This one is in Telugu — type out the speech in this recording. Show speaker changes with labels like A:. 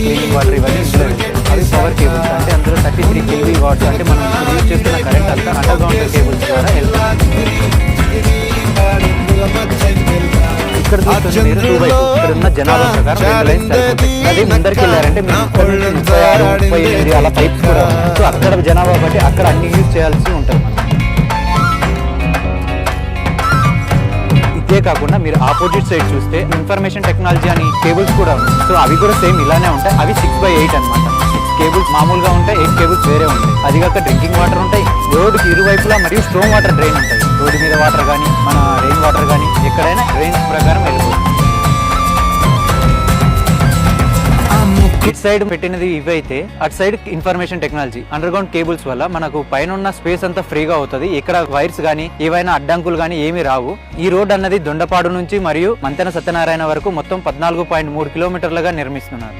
A: క్లీనింగ్ వాటర్ ఇవన్నీ ఇందులో ఉంటాయి. అవి పవర్ కేబుల్స్ అంటే అందులో 33 kV వాట్స్ అంటే మనం యూజ్ చేస్తున్న కరెంట్ అంతా అండర్ గ్రౌండ్ కేబుల్స్ ద్వారా వెళ్తుంది. ఇక్కడ చూస్తుంది మీరు 2 by 2 ఇక్కడ ఉన్న జనాభా ప్రకారం 2 లైన్స్ సరిపోతాయి. అదే ముందరికి వెళ్ళారంటే మీరు 36, 38 అలా పైప్స్ కూడా ఉన్నాయి. సో అక్కడ జనాభా బట్టి అక్కడ అన్ని యూజ్ చేయాల్సి ఉంటుంది. ఇదే కాకుండా మీరు ఆపోజిట్ సైడ్ చూస్తే ఇన్ఫర్మేషన్ టెక్నాలజీ అని కేబుల్స్ కూడా ఉన్నాయి. సో అవి కూడా సేమ్ ఇలానే ఉంటాయి. అవి 6 by 8 అనమాట. 6 కేబుల్స్ మామూలుగా ఉంటాయి, 8 కేబుల్స్ వేరే ఉంటాయి. అది కాక డ్రింకింగ్ వాటర్ ఉంటాయి, రోడ్డుకి ఇరువైపులా మరియు స్ట్రోమ్ వాటర్ డ్రైన్ ఉంటాయి. రోడ్డు మీద వాటర్ కానీ మన రెయిన్ వాటర్ కానీ ఎక్కడైనా డ్రైన్స్ ప్రకారం వెళ్ళిపోతుంది. ఇటు సైడ్ పెట్టినది ఇవైతే అటు side information technology under ground cables వల్ల మనకు పైన ఉన్న స్పేస్ అంతా ఫ్రీగా అవుతుంది. ఇక్కడ వైర్స్ గానీ ఏవైనా అడ్డంకులు గానీ ఏమీ రావు. ఈ రోడ్ అన్నది దొండపాడు నుంచి మరియు మంతెన సత్యనారాయణ వరకు మొత్తం 14.3 కిలోమీటర్లుగా నిర్మిస్తున్నారు.